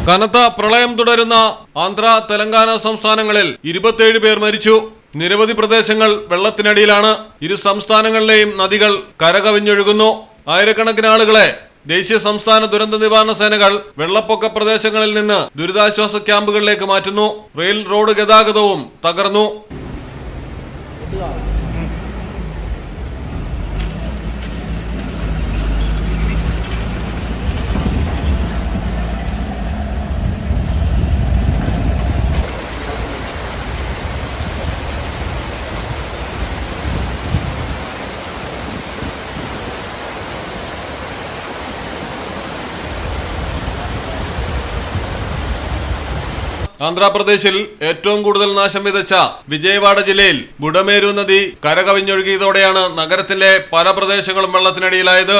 കനത്ത പ്രളയം തുടരുന്ന ആന്ധ്ര തെലങ്കാന സംസ്ഥാനങ്ങളിൽ 27 പേർ മരിച്ചു. നിരവധി പ്രദേശങ്ങൾ വെള്ളത്തിനടിയിലാണ്. ഇരു സംസ്ഥാനങ്ങളിലെയും നദികൾ കരകവിഞ്ഞൊഴുകുന്നു. ആയിരക്കണക്കിന് ആളുകളെ ദേശീയ സംസ്ഥാന ദുരന്ത നിവാരണ സേനകൾ വെള്ളപ്പൊക്ക പ്രദേശങ്ങളിൽ നിന്ന് ദുരിതാശ്വാസ ക്യാമ്പുകളിലേക്ക് മാറ്റുന്നു. റെയിൽ റോഡ് ഗതാഗതവും തകർന്നു. ആന്ധ്രാപ്രദേശിൽ ഏറ്റവും കൂടുതൽ നാശം വിതച്ച വിജയവാഡ ജില്ലയിൽ ബുഡമേരു നദി കരകവിഞ്ഞൊഴുകിയതോടെയാണ് നഗരത്തിലെ പല പ്രദേശങ്ങളും വെള്ളത്തിനടിയിലായത്.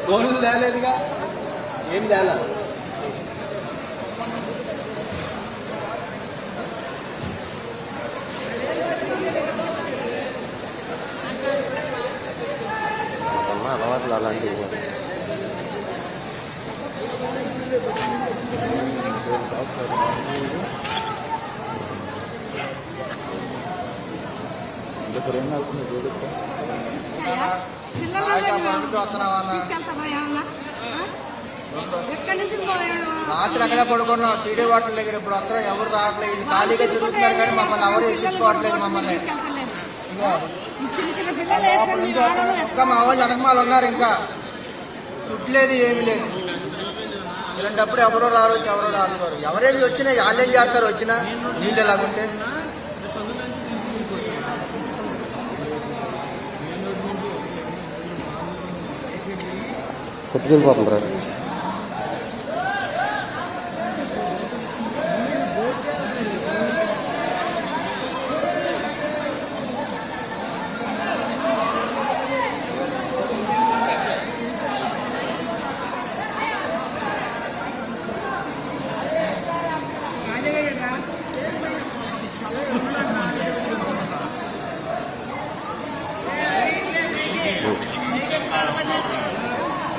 ఫోన్లు లేలేదుగా ఏం తేలా అలవాట్లు అలాంటివి రాత్రి అక్కడే పడుకున్నాం సీడీ వాటర్ దగ్గర. ఇప్పుడు అక్కడ ఎవరు రావట్లేదు, ఖాళీగా తిరుగుతున్నారు కానీ మమ్మల్ని ఎవరు ఎక్కించుకోవట్లేదు. మమ్మల్ని ఇంకా మా వాళ్ళు వెనకమాలు ఉన్నారు, ఇంకా ఫుడ్ లేదు, ఏమి లేదు. ఇలాంటప్పుడు ఎవరో రారు, ఎవరేమి వచ్చినా వాళ్ళేం చేస్తారు, వచ్చినా నీళ్ళు ఎలాగుంటే. కొట్టుకెళ్ళిపోతుంటారా?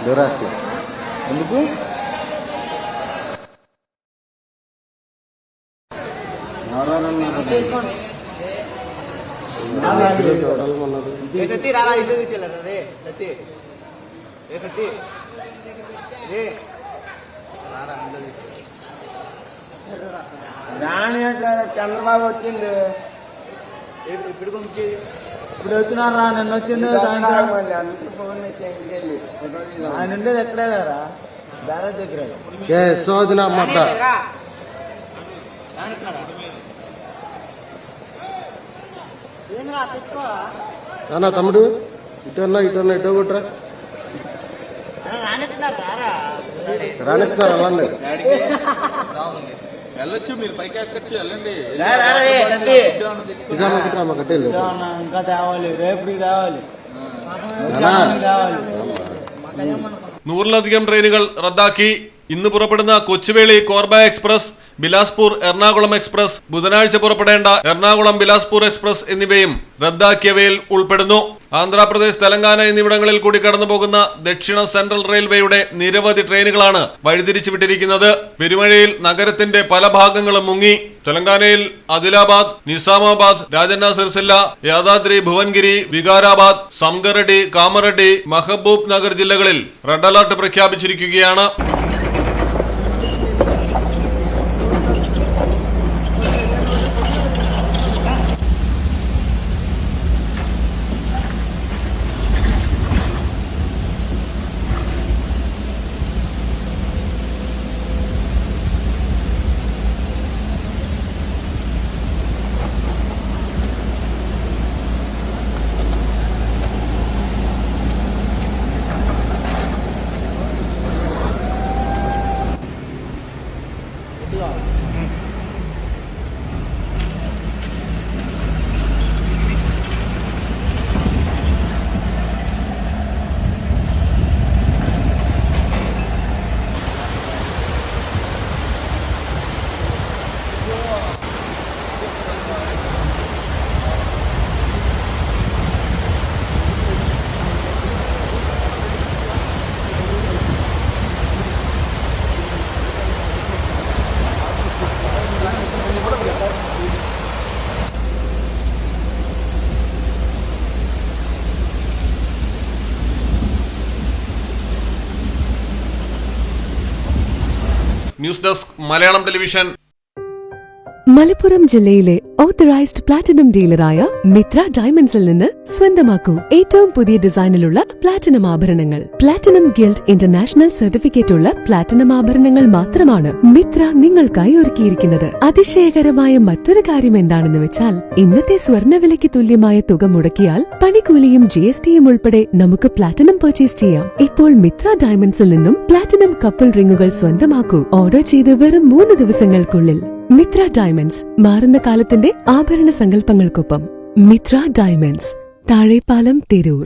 దూరాస్లో ఎందుకు రాని చంద్రబాబు వచ్చిండు, ఇప్పుడు పంపించేది. ఇప్పుడు వచ్చినారు రా, నిన్న వచ్చింది సాయంత్రం. ఆయన ఉండేది ఎక్కడే కదా, దారా దగ్గర సోదన అమ్మాట. అన్నా తమ్ముడు ఇటన్నా ఇటో కొట్రా రాణిస్తున్నారు. అలాంటి వెళ్ళొచ్చు, మీరు పైకి ఎక్కచ్చు, వెళ్ళండి. కట్టేది ఇంకా తేవాలి, రేపు తేవాలి. നൂറിലധികം ട്രെയിനുകൾ റദ്ദാക്കി. ഇന്ന് പുറപ്പെടുന്ന കൊച്ചുവേളി കോർബ എക്സ്പ്രസ്, ബിലാസ്പൂർ എറണാകുളം എക്സ്പ്രസ്, ബുധനാഴ്ച പുറപ്പെടേണ്ട എറണാകുളം ബിലാസ്പൂർ എക്സ്പ്രസ് എന്നിവയും റദ്ദാക്കിയവയിൽ ഉൾപ്പെടുന്നു. ആന്ധ്രാപ്രദേശ്, തെലങ്കാന എന്നിവിടങ്ങളിൽ കൂടി കടന്നു പോകുന്ന ദക്ഷിണ സെൻട്രൽ റെയിൽവേയുടെ നിരവധി ട്രെയിനുകളാണ് വഴിതിരിച്ചു വിട്ടിരിക്കുന്നത്. പെരുമഴയിൽ നഗരത്തിന്റെ പല ഭാഗങ്ങളും മുങ്ങി. തെലങ്കാനയിൽ ആദിലാബാദ്, നിസാമാബാദ്, രാജന്ന സിർസില്ല, യാദാദ്രി ഭുവൻഗിരി, വികാരാബാദ്, സംഗറെഡ്ഡി, കാമറെഡ്ഡി, മഹബൂബ് നഗർ ജില്ലകളിൽ റെഡ് അലർട്ട് പ്രഖ്യാപിച്ചിരിക്കുകയാണ്. News desk Malayalam television. Malappuram ജില്ലയിലെ ഓത്തറൈസ്ഡ് പ്ലാറ്റിനം ഡീലറായ മിത്ര ഡയമണ്ട്സിൽ നിന്ന് സ്വന്തമാക്കൂ ഏറ്റവും പുതിയ ഡിസൈനിലുള്ള പ്ലാറ്റിനം ആഭരണങ്ങൾ. പ്ലാറ്റിനം ഗിൽഡ് ഇന്റർനാഷണൽ സർട്ടിഫിക്കറ്റ് ഉള്ള പ്ലാറ്റിനം ആഭരണങ്ങൾ മാത്രമാണ് മിത്ര നിങ്ങൾക്കായി ഒരുക്കിയിരിക്കുന്നത്. അതിശയകരമായ മറ്റൊരു കാര്യം എന്താണെന്ന് വെച്ചാൽ ഇന്നത്തെ സ്വർണ്ണവിലയ്ക്ക് തുല്യമായ തുക മുടക്കിയാൽ പണിക്കൂലിയും GSTയും ഉൾപ്പെടെ നമുക്ക് പ്ലാറ്റിനം പർച്ചേസ് ചെയ്യാം. ഇപ്പോൾ മിത്ര ഡയമണ്ട്സിൽ നിന്നും പ്ലാറ്റിനം കപ്പിൾ റിങ്ങുകൾ സ്വന്തമാക്കൂ. ഓർഡർ ചെയ്ത് വെറും 3 ദിവസങ്ങൾക്കുള്ളിൽ. മിത്ര ഡയമണ്ട്സ്, മാറുന്ന കാലത്തിന്റെ ആഭരണ സങ്കല്പങ്ങൾക്കൊപ്പം. മിത്ര ഡയമണ്ട്സ്, താഴെപ്പാലം, തിരൂർ.